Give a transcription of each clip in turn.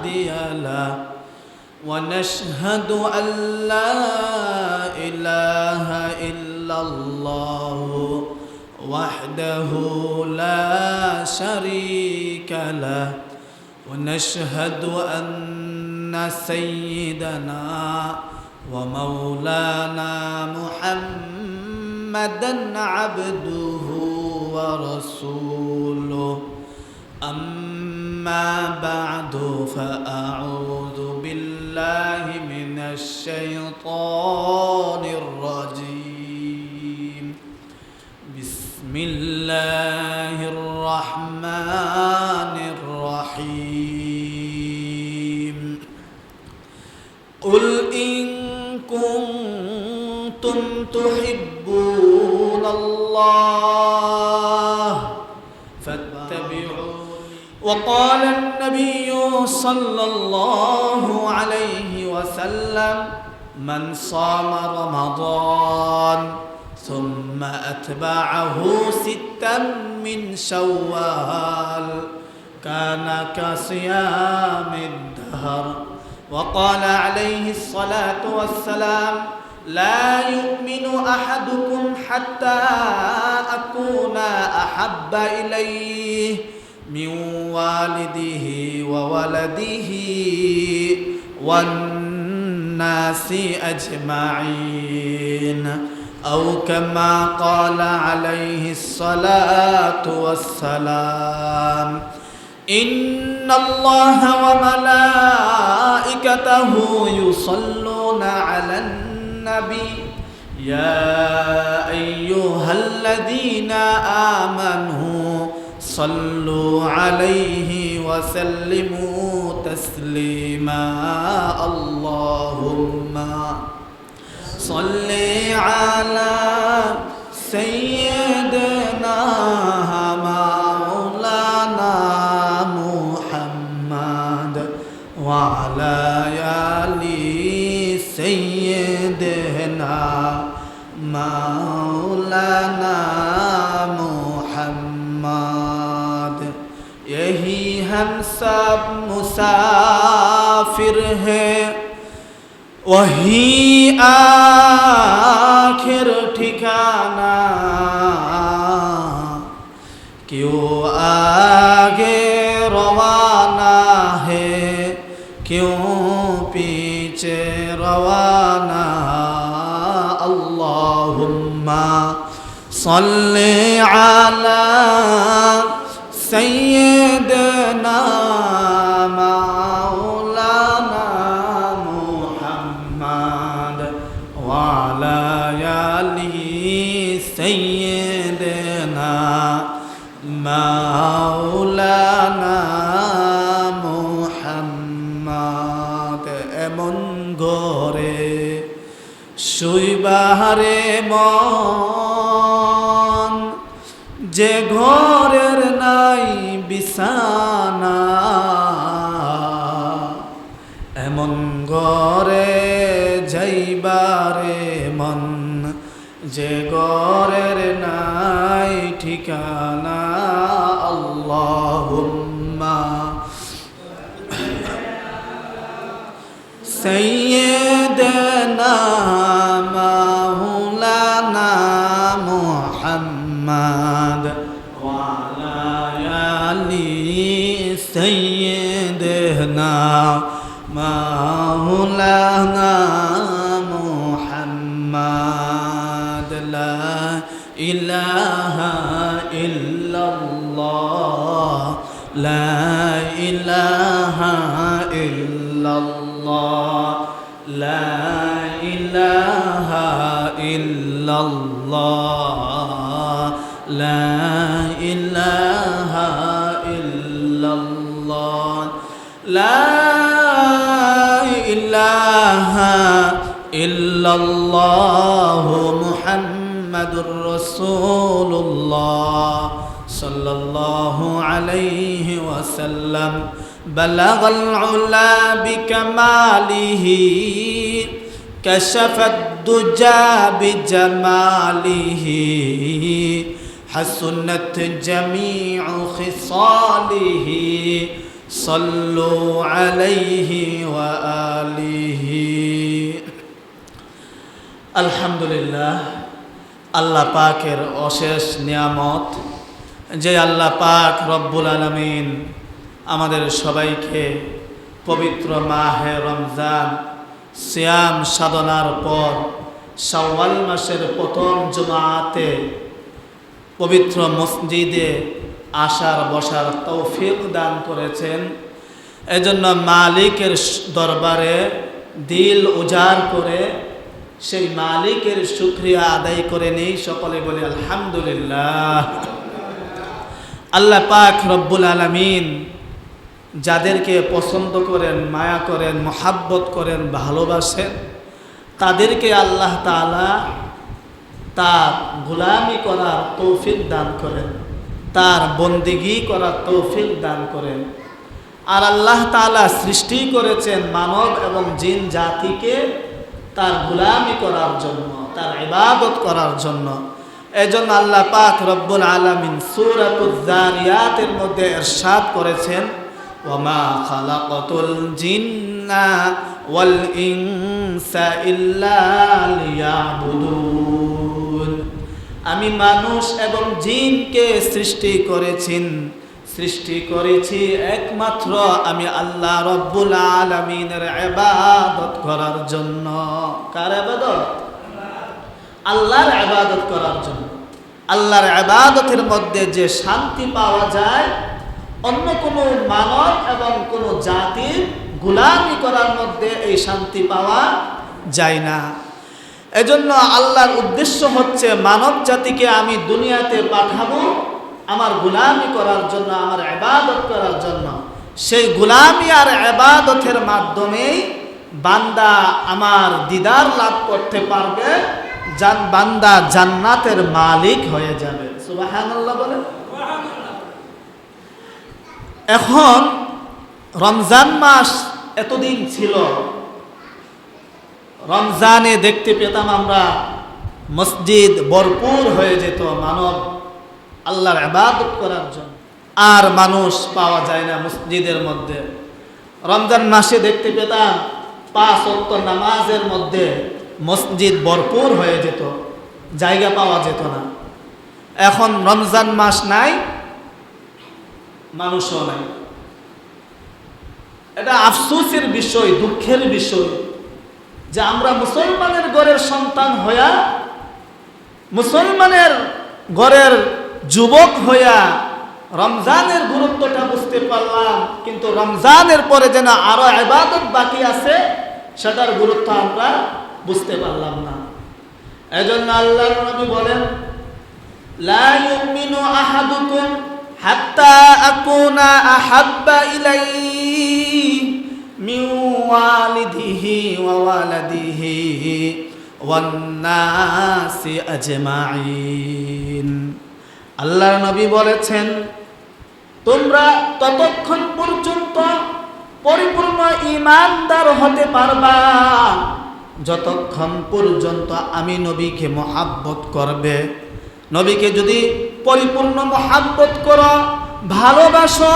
هادي له ونشهد أن لا إله إلا الله وحده لا شريك له ونشهد أن سيدنا ومولانا محمدا عبده ورسوله أما بعد فأعوذ بالله من الشيطان الرجيم بسم الله الرحمن الرحيم قل إن كنتم تحبون الله فاتبعوني وقال النبي صلى الله عليه وسلم من صام رمضان ثم أتبعه 6 من شوال كان كصيام الدهر وقال عليه الصلاة والسلام لا يؤمن أحدكم حتى أكون أحب إليه من والده وولده والناس أجمعين أو كما قال عليه الصلاة والسلام إن الله وملائكته يصلون على النبي يا أيها الذين آمنوا صلوا عليه وسلموا تسليما اللهم صل على سيدنا مولانا محمد وعلى آل سيدنا مولانا محمد यही हम सब मुसाफिर हैं वही आखिर ठिकाना क्यों आगे रवाना है क्यों पीछे रवाना अल्लाहुम्मा सल्ली अला सय्यदना मौलाना मुहम्मद वाला आली सय्यदना मौलाना मुहम्मद एमन घरे शुइबारे मन যে ঘরের নাই বিছানা এমন ঘরে যাইবারে মন যে ঘরের নাই ঠিকানা আল্লাহুম্মা সাইয়্যিদানা মাওলানা মুহাম্মদ ওয়ালা আলি সাইয়্যিদানা মাওলানা মুহাম্মদ লা ইলাহা ইল্লাল্লাহ লা ইলাহা ইল্লাল্লাহ লা ইলাহা ইল্লাল্লাহ লা ইলাহা ইল্লাল্লাহ লা ইলাহা ইল্লাল্লাহ মুহাম্মাদুর রাসূলুল্লাহ সাল্লাল্লাহু আলাইহি ওয়াসাল্লাম বালাগাল উলা বিকামালিহি কাশাফাদ দুজা বিজামালিহি হাসুনাত জামিউ খিসালিহি সাল্লু আলাইহি ওয়া আলিহি। আলহামদুলিল্লাহ, আল্লাহ পাকের অশেষ নিয়ামত যে আল্লাহ পাক রব্বুল আলামিন আমাদের সবাইকে পবিত্র মাহে রমজান সিয়াম সাধনার পর শাওয়াল মাসের প্রথম জুমাতে পবিত্র মসজিদে আসার বসার তৌফিক দান করেছেন। এজন্য মালিকের দরবারে দিল উজাড় করে সেই মালিকের শুকরিয়া আদায় করে নেই। সকলে বলে আলহামদুলিল্লাহ। আল্লাহ পাক রব্বুল আলামিন যাদেরকে পছন্দ করেন, মায়া করেন, মহাব্বত করেন, ভালোবাসেন, তাদেরকে আল্লাহ তাআলা তার গোলামি করার তৌফিক দান করেন, তার বন্দিগি করার তৌফিক দান করেন। আর আল্লাহ তাআলা সৃষ্টি করেছেন মানব এবং জিন জাতিকে তার গোলামি করার জন্য, তার ইবাদত করার জন্য। এজন্য আল্লাহ পাক রব্বুল আলামিন সূরাতুজ যারিয়াতের মধ্যে ইরশাদ করেছেন, ওয়ামা খালাকাতুল জিন্না ওয়াল ইনসা ইল্লা লিয়াবুদুন। আমি মানুষ এবং জিনকে সৃষ্টি করেছি একমাত্র আমি আল্লাহ রব্বুল আলামিনের ইবাদত করার জন্য। কার ইবাদত? আল্লাহর ইবাদত করার জন্য। আল্লাহর ইবাদতের মধ্যে যে শান্তি পাওয়া যায় অন্য কোনো মানব এবং কোনো জাতির গোলামি করার মধ্যে এই শান্তি পাওয়া যায় না। এজন্য আল্লাহর উদ্দেশ্য হচ্ছে মানব জাতিকে আমি দুনিয়াতে পাঠাবো আমার গোলামি করার জন্য, আমার ইবাদত করার জন্য। সেই গোলামি আর ইবাদতের মাধ্যমেই বান্দা আমার দিদার লাভ করতে পারবে, বান্দা জান্নাতের মালিক হয়ে যাবে। সুবহানাল্লাহ বলেন। এখন রমজান মাস এতদিন ছিল, রমজানে দেখতে পেতাম আমরা মসজিদ ভরপুর হয়ে যেত মানব আল্লাহর ইবাদত করার জন্য। আর মানুষ পাওয়া যায় না মসজিদের মধ্যে। রমজান মাসে দেখতে পেতাম 5 ওয়াক্ত নামাজের মধ্যে মসজিদ ভরপুর হয়ে যেত, জায়গা পাওয়া যেত না। এখন রমজান মাস নাই, মানুষও নাই। এটা আফসোসের বিষয়, দুঃখের বিষয় যে আমরা মুসলমানের ঘরের সন্তান হইয়া, মুসলমানের ঘরের যুবক হইয়া রমজানের গুরুত্বটা বুঝতে পারলাম, কিন্তু রমজানের পরে যেন আরো ইবাদত বাকি আছে সেটার গুরুত্ব আমরা বুঝতে পারলাম না। এজন্য আল্লাহর নবী বলেন, লা ইউমিনু আহাদুকুম হাত্তা আকুনা আহাব্বা ইলাইহি মিন ওয়ালিদিহি ওয়া ওয়ালাদিহি ওয়ান নাসি আজমাইন। আল্লাহর নবী বলেছেন, তোমরা ততক্ষণ পর্যন্ত পরিপূর্ণ ঈমানদার হতে পারবা যতক্ষণ পর্যন্ত আমি নবীকে মহাব্বত করবে। নবীকে যদি পরিপূর্ণ মহাব্বত করো, ভালোবাসো,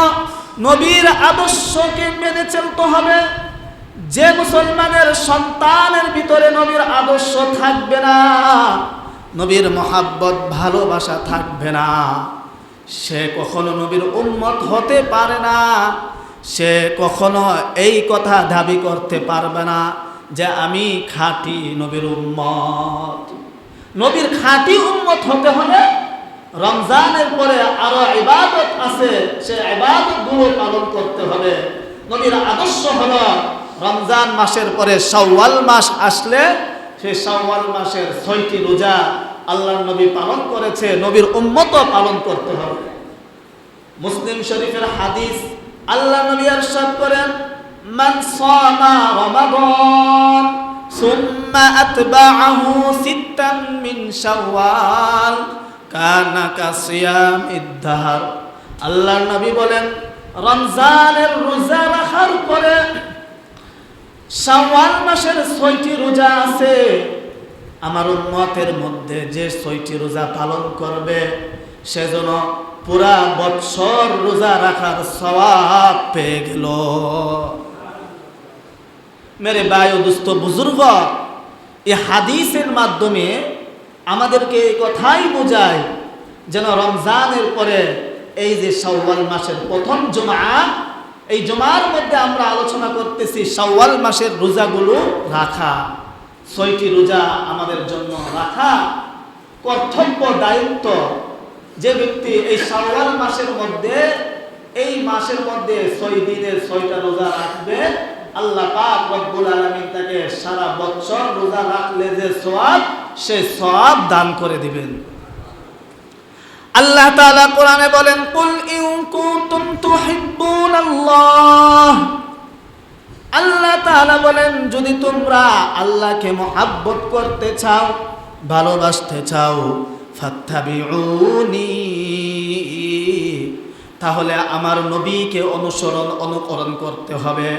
নবীর আদর্শকে মেনে চলতে হবে। যে মুসলমানের সন্তানের ভিতরে নবীর আদর্শ থাকবে না, নবীর মহাব্বত ভালোবাসা থাকবে না, সে কখনো নবীর উম্মত হতে পারে না। সে কখনো এই কথা দাবি করতে পারবে না যে আমি খাঁটি নবীর উম্মত। নবীর খাঁটি উম্মত হতে হলে রমজানের পরে আরো ইবাদত আছে, সে ইবাদতগুলো পালন করতে হবে। নবীর আদর্শ হলো রমজান মাসের পরে শাওয়াল মাস আসলে সেই শাওয়াল মাসের 6টি রোজা আল্লাহর নবী পালন করেছে, নবীর উম্মতও পালন করতে হবে। মুসলিম শরীফের হাদিস, আল্লাহ নবী ইরশাদ করেন, মান সামা রমাদান সুম্মা আতবাআহু সিত্তান মিন শাওয়াল কানা কাসিয়ামিদ দাহর। আল্লাহর নবী বলেন, রমজানের রোজা রাখার পরে শাওয়াল মাসের 6টি রোজা আছে, আমার উম্মতের মধ্যে যে 6টি রোজা পালন করবে সেজন্য পুরা বৎসর রোজা রাখার সওয়াব পেয়ে গেল। মেরে ভাই ও দোস্ত বুজুর্গ, এই হাদিসের মাধ্যমে আমাদেরকে এই কথাই বোঝায় যেন রমজানের পরে এই যে শাওয়াল মাসের প্রথম জুমা, এই জুমার মধ্যে আমরা আলোচনা করতেছি শাওয়াল মাসের রোজাগুলো রাখা। 6টি রোজা আমাদের জন্য রাখা কর্তব্য, দায়িত্ব। যে ব্যক্তি এই শাওয়াল মাসের মধ্যে, এই মাসের মধ্যে 6 দিনের 6টা রোজা রাখবে, আল্লাহ পাক রব্বুল আলামিন তাকে সারা বছর রোজা রাখলে যে সওয়াব, সেই সওয়াব দান করে দিবেন। আল্লাহ তাআলা কোরআনে বলেন, কুল ইন কুনতুম তুহিব্বুনাল্লাহ। আল্লাহ তাআলা বলেন, যদি তোমরা আল্লাহকে মহব্বত করতে চাও, ভালোবাসতে চাও, ফাত্তাবিউনি, তাহলে আমার নবীকে অনুকরণ করতে হবে।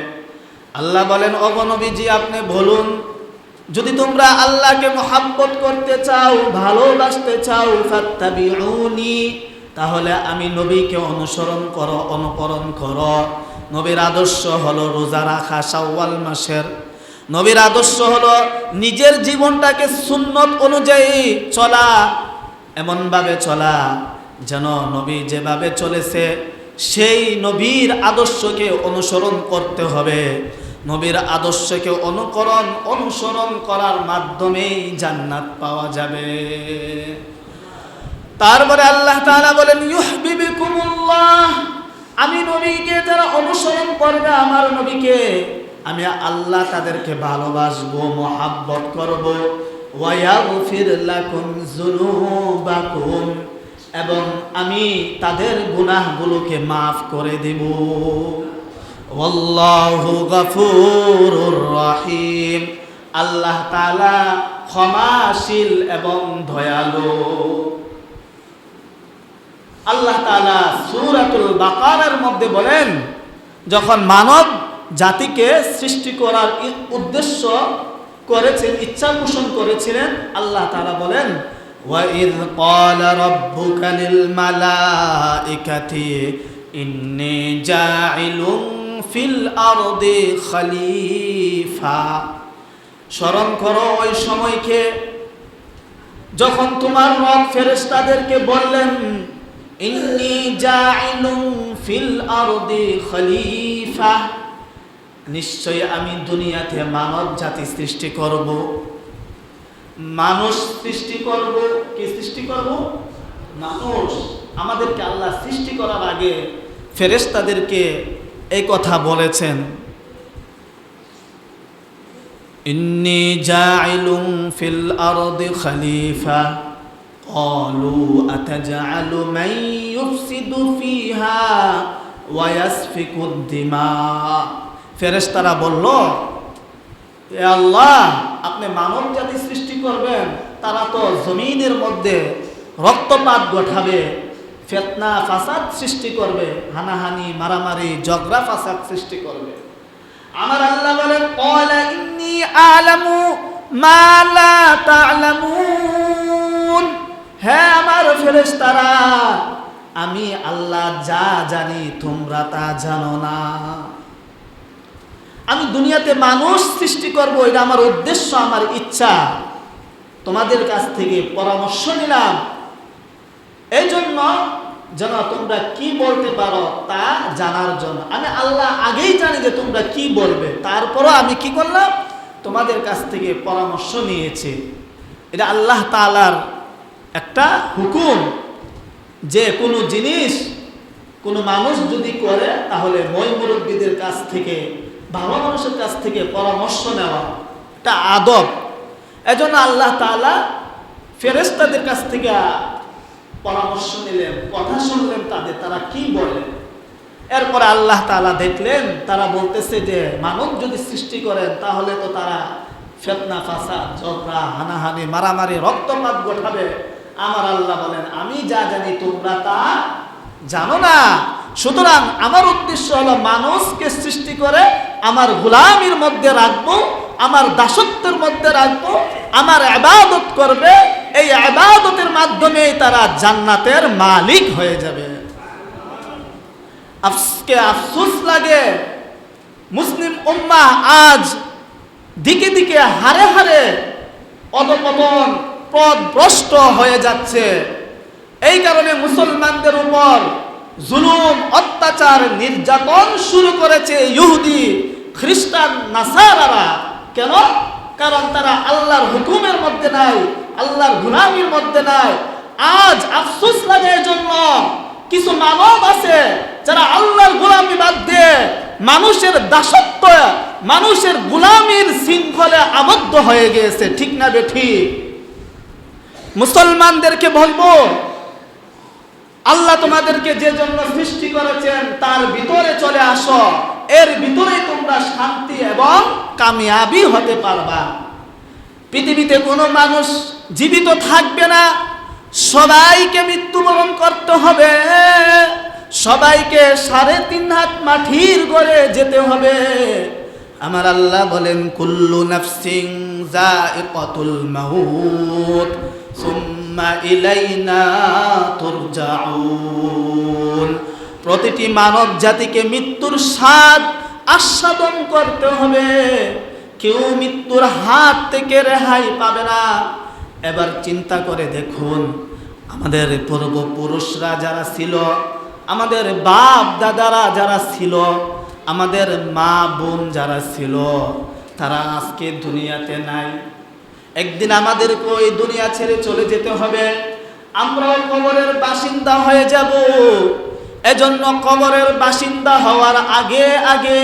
আল্লাহ বলেন, ওগো নবীজি আপনি বলুন, যদি তোমরা আল্লাহকে মহব্বত করতে চাও, ভালোবাসতে চাও, ফাত্তাবিউনি, তাহলে আমি নবীকে অনুকরণ করো। নবীর আদর্শ হলো রোজা রাখা শাওয়াল মাসের। নবীর আদর্শ হলো নিজের জীবনটাকে সুন্নত অনুযায়ী চলা, এমনভাবে চলা যেন নবী যেভাবে চলেছে সেই নবীর আদর্শকে অনুসরণ করতে হবে। নবীর আদর্শকে অনুসরণ করার মাধ্যমেই জান্নাত পাওয়া যাবে। তারপরে আল্লাহ তাআলা বলেন, ইউহিব্বুকুমুল্লাহ, আমি নবীকে যারা অনুসরণ করবে, আমার নবীকে, আমি আল্লাহ তাদেরকে ভালোবাসবো, মহব্বত করব। ওয়া ইয়াগফির লাকুম যুনুবাকুম, এবং আমি তাদের গুনাহগুলোকে মাফ করে দেব। ওয়াল্লাহু গফুরুর রহিম, আল্লাহ তাআলা ক্ষমাশীল এবং দয়ালু। আল্লাহ তাআলা সূরাতুল বাকারার মধ্যে বলেন, যখন মানব জাতিকে সৃষ্টি করার উদ্দেশ্য করেছেন, ইচ্ছা পোষণ করেছিলেন, আল্লাহ তাআলা বলেন, وَإِذْ قَالَ رَبُّكَ لِلْمَلَائِكَةِ إِنِّي جَاعِلٌ فِي الْأَرْضِ خَلِيفَةً। স্মরণ করো ওই সময়কে যখন তোমার রব ফেরেশতাদেরকে বললেন, ইন্নী জাইলুন ফিল আরদি খলিফা, নিশ্চয়ই আমি দুনিয়াতে মানব জাতি সৃষ্টি করব, মানুষ সৃষ্টি করব। কি সৃষ্টি করব? মানুষ। আমাদেরকে আল্লাহ সৃষ্টি করার আগে ফেরেশতাদেরকে এই কথা বলেছেন, ইন্নী জাইলুন ফিল আরদি খলিফা قالوا أتجعل من يفسد فيها ويسفك الدماء। ফেরেশতারা বলল, হে আল্লাহ, আপনি মানব জাতি সৃষ্টি করবেন, তারা তো জমিনের মধ্যে রক্তপাত ঘটাবে, ফিতনা ফাসাদ সৃষ্টি করবে, হানাহানি মারামারি ঝগড়া ফাসাদ সৃষ্টি করবে। আমার আল্লাহ বলেন, ক্বালা ইন্নী আ'লামু মা লা তা'লামুন, হ্যাঁ আমার ফেরেশতারা, আমি আল্লাহ যা জানি তোমরা তা জানো না। আমি দুনিয়াতে মানুষ সৃষ্টি করব, এটা আমার উদ্দেশ্য, আমার ইচ্ছা। তোমাদের কাছ থেকে পরামর্শ নিলাম এই জন্য যেন তোমরা কি বলতে পারো তা জানার জন্য। আমি আল্লাহ আগেই জানি যে তোমরা কি বলবে, তারপরও আমি কি করলাম, তোমাদের কাছ থেকে পরামর্শ নিয়েছি। এটা আল্লাহ তাআলার একটা হুকুম যে কোনো জিনিস কোনো মানুষ যদি করে তাহলে মই মুরব্বীদের কাছ থেকে, ভালো মানুষের কাছ থেকে পরামর্শ নেওয়া এটা আদব। এজন্য আল্লাহ তাআলা ফেরেশতাদের কাছ থেকে পরামর্শ নিলেন, কথা শুনলেন তাদের, তারা কি বলে। এরপরে আল্লাহ তাআলা দেখলেন তারা বলতেছে যে মানব যদি সৃষ্টি করেন তাহলে তো তারা ফিতনা ফাসাদ ঝগড়া হানাহানি মারামারি রক্তপাত ঘটাবে। আমার আল্লাহ বলেন, আমি যা জানি তোমরা তা জানো না। সুতরাং আমার উদ্দেশ্য হলো মানুষকে সৃষ্টি করে আমার গোলামির মধ্যে রাখবো, আমার দাসত্বের মধ্যে রাখবো, আমার ইবাদত করবে, এই ইবাদতের মাধ্যমে তারা জান্নাতের মালিক হয়ে যাবে। আজকে আফসোস লাগে, মুসলিম উম্মাহ আজ দিকে দিকে হারে হারে অধপতন পথভ্রষ্ট হয়ে যাচ্ছে। এই কারণে মুসলমানদের উপর জুলুম, অত্যাচার, নির্যাতন শুরু করেছে ইহুদি, খ্রিস্টান, নাসারারা। কেন? কারণ তারা আল্লাহর হুকুমের মধ্যে নাই, আল্লাহর গোলামির মধ্যে নাই। আজ আফসোস লাগে এজন্য কিছু মানব আছে যারা আল্লাহর গোলামি বাদ দিয়ে মানুষের দাসত্ব, মানুষের গোলামির শৃঙ্খলে আবদ্ধ হয়ে গিয়েছে। ঠিক না বেঠিক? মুসলমানদেরকে বলবো, আল্লাহ তোমাদেরকে যে জন্য সৃষ্টি করেছেন তার ভিতরে চলে আসো, এর ভিতরে তোমরা শান্তি এবং কামিয়াবি হতে পারবা। পৃথিবীতে কোনো মানুষ জীবিত থাকবে না, সবাইকে মৃত্যুবরণ করতে হবে, সবাইকে 3.5 হাত মাটির ঘরে যেতে হবে। আমার আল্লাহ বলেন, কুল্লু নাফসিন যায়িকাতুল মাউত সুম্মা ইলাইনা তুরজাউন। প্রতিটি মানব জাতিকে মৃত্যুর স্বাদ আস্বাদন করতে হবে, কেউ মৃত্যুর হাত থেকে রেহাই পাবে না। এবার চিন্তা করে দেখুন, আমাদের পূর্বপুরুষরা যারা ছিল, আমাদের বাপ দাদারা যারা ছিল, আমাদের মা বোন যারা ছিল, তারা আজকে দুনিয়াতে নাই। একদিন আমাদেরকে ওই দুনিয়া ছেড়ে চলে যেতে হবে, আমরাও কবরের বাসিন্দা হয়ে যাব। এজন্য কবরের বাসিন্দা হওয়ার আগে আগে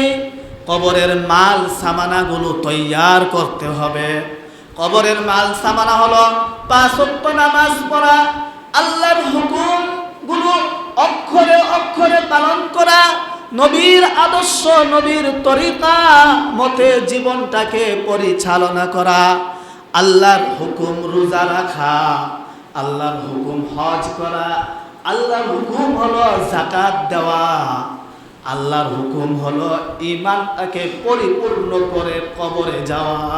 কবরের মাল সামানাগুলো তৈয়ার করতে হবে। কবরের মাল সামানা হলো 5 ওয়াক্ত নামাজ পড়া, আল্লাহর হুকুমগুলো অক্ষরে অক্ষরে পালন করা, নবীর আদর্শ, নবীর তরিকা মতে জীবনটাকে পরিচালনা করা, আল্লাহর হুকুম রোজা রাখা, আল্লাহর হুকুম হজ করা, আল্লাহর হুকুম হলো যাকাত দেওয়া, আল্লাহর হুকুম হলো ঈমানটাকে পরিপূর্ণ করে কবরে যাওয়া।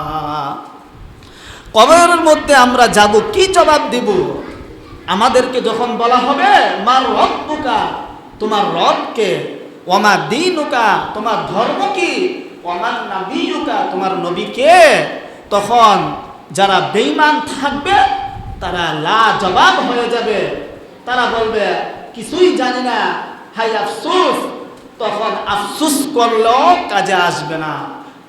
কবরের মধ্যে আমরা যাব, কি জবাব দিব? আমাদেরকে যখন বলা হবে মা রব্বুকা, তোমার রবকে, ওমা দীনুকা, তোমার ধর্ম কি, ওমান নাবিয়ুকা, তোমার নবী কে, তখন যারা বেঈমান থাকবে তারা লা জবাব হয়ে যাবে, তারা বলবে কিছুই জানি না, হাই আফসোস। তখন আফসোস করলেও কাজে আসবে না।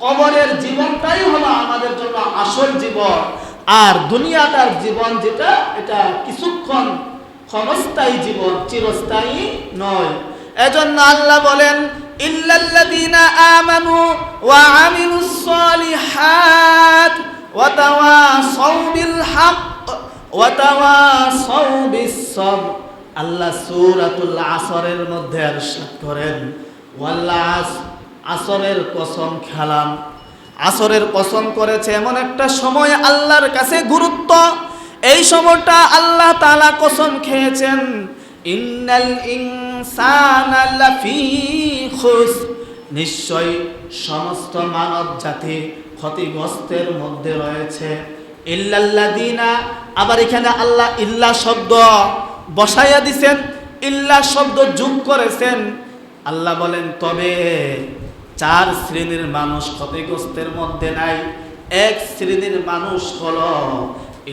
কবরের জীবনটাই হলো আমাদের জন্য আসল জীবন, আর দুনিয়াটার জীবন যেটা, এটা কিছুক্ষণ ক্ষণস্থায়ী জীবন, চিরস্থায়ী নয়। এজন্য আল্লাহ বলেন, ইল্লাল্লাযীনা আমানু ওয়া আমিলুস সালিহাত ওয়া তাওয়াসাউ বিল হক ওয়া তাওয়াসাউ বিস সবর। আল্লাহ সূরাতুল আসরের মধ্যে ইরশাদ করেন, ওয়াল আসর, আসরের কসম খেলাম। আসরের কসম করেছে এমন একটা সময় আল্লাহর কাছে গুরুত্ব, এই সময়টা আল্লাহ তাআলা কসম খেয়েছেন, ইন্নাল ইনসানা লাফি খুসর, নিশ্চয় সমস্ত মানব জাতি ক্ষতিগ্রস্তের মধ্যে রয়েছে। ইল্লাল্লাযীনা, আবার এখানে আল্লাহ ইল্লা শব্দ বসাইয়া দিছেন, ইল্লা শব্দ যোগ করেছেন। আল্লাহ বলেন, তবে 4 শ্রেণীর মানুষ ক্ষতিগ্রস্তের মধ্যে নাই। এক শ্রেণীর মানুষ হলো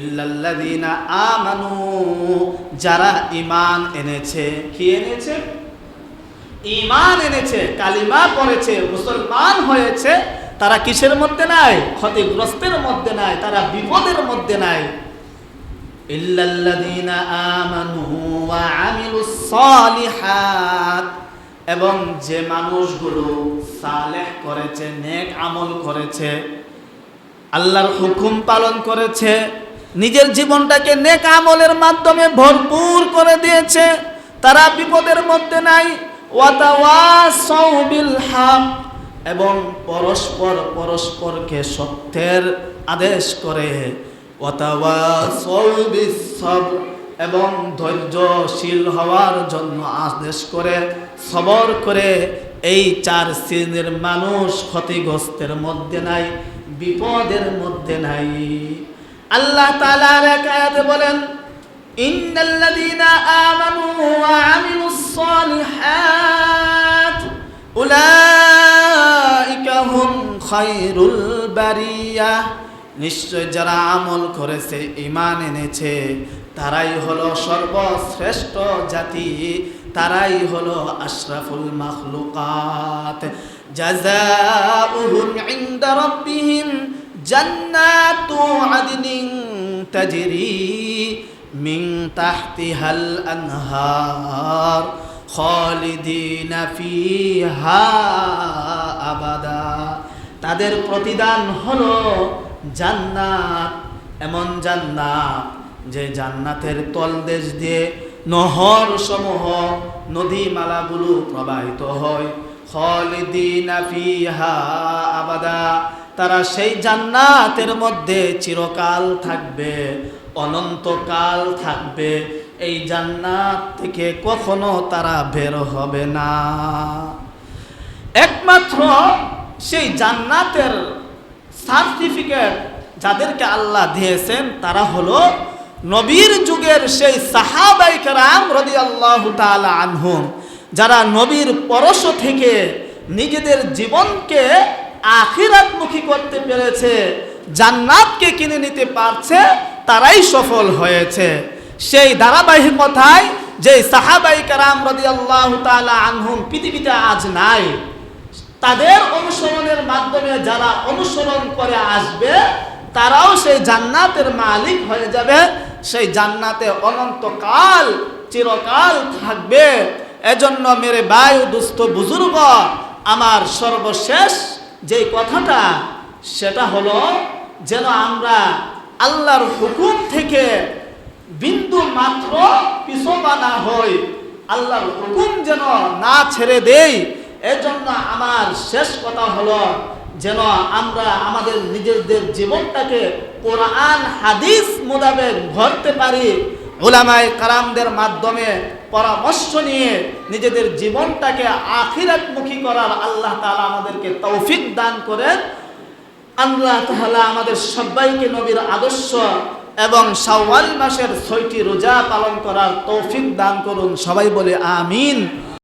ইল্লাল্লাযীনা আমানু, যারা ঈমান এনেছে। কি এনেছে? ঈমান এনেছে, কালিমা পড়েছে, মুসলমান হয়েছে। তারা কিসের মধ্যে নাই? ক্ষতিগ্রস্তের মধ্যে নাই, তারা বিপদের মধ্যে নাই। ইল্লাল্লাযীনা আমানু ওয়া আমিলুস সালিহাত, এবং যে মানুষগুলো সালেহ করেছে, নেক আমল করেছে, আল্লাহর হুকুম পালন করেছে, নিজের জীবনটাকে নেক আমলের মাধ্যমে ভরপুর করে দিয়েছে, তারা বিপদের মধ্যে নাই। ওয়া তাওয়াসাউ বিল হক, এবং পরস্পর পরস্পরকে সত্যের আদেশ করে। ওয়া তাওয়াসাউ বিস সবর, এবং ধৈর্যশীল হওয়ার জন্য আদেশ করে, সবর করে। এই 4 শ্রেণীর মানুষ ক্ষতিগ্রস্তের মধ্যে নাই, বিপদের মধ্যে নাই। আল্লাহ তাআলা এক আয়াতে বলেন, ইন্নাল্লাযীনা আমানু ওয়া আমিলুস সালিহাত উলাইকা হুম খায়রুল বারিয়া, নিশ্চয় যারা আমল করেছে, ঈমান এনেছে, তারাই হলো সর্বশ্রেষ্ঠ জাতি, তারাই হলো আশরাফুল মাখলুকাত। জাযাউহুম ইনদা রাব্বিহিম জান্নাতু আদনিন তাজরি মিন তাহতিহাল আনহার খালিদিনা ফিহা আবাদা। তাদের প্রতিদান হলো জান্নাত, এমন জান্নাত যে জান্নাতের তলদেশ দিয়ে নহর সমূহ, নদীমালাগুলো প্রবাহিত হয়। খালিদিনা ফিহা আবাদা, তারা সেই জান্নাতের মধ্যে চিরকাল থাকবে, অনন্তকাল থাকবে। এই জান্নাত থেকে কখনো তারা বের হবে না। একমাত্র সেই জান্নাতের সার্টিফিকেট যাদেরকে আল্লাহ দিয়েছেন তারা হলো নবীর যুগের সেই সাহাবায়ে কেরাম রাদিয়াল্লাহু তাআলা আনহুম, যারা নবীর পরশ থেকে নিজেদের জীবনকে আখিরাতমুখী করতে পেরেছে, জান্নাতকে কিনে নিতে পারছে, তারাই সফল হয়েছে। সেই ধারাবাহিকতায় যে সাহাবায়ে কেরাম রাদিয়াল্লাহু তাআলা আনহুম পৃথিবীতে আজ নাই, তাদের অনুসরণের মাধ্যমে যারা অনুসরণ করে আসবে, তারাও সেই জান্নাতের মালিক হয়ে যাবে, সেই জান্নাতে অনন্তকাল চিরকাল থাকবে। এজন্য মেরে ভাই ও দুস্থ বুজুর্গ, আমার সর্বশেষ যে কথাটা সেটা হলো যেন আমরা আল্লাহর হুকুম থেকে বিন্দু মাত্র পিছপা না হই, আল্লাহর হুকুম যেন না ছেড়ে দেই। এজন্য আমার শেষ কথা হলো যেন আমরা আমাদের নিজেদের জীবনটাকে কোরআন হাদিস মোতাবেক গড়তে পারি, উলামায়ে কেরামদের মাধ্যমে পরামর্শ নিয়ে নিজেদের জীবনটাকে আখিরাতমুখী করার আল্লাহ তাআলা আমাদেরকে তৌফিক দান করেন। আল্লাহ তাআলা আমাদের সবাইকে নবীর আদর্শ এবং শাওয়াল মাসের 6টি রোজা পালন করার তৌফিক দান করুন। সবাই বলে আমিন।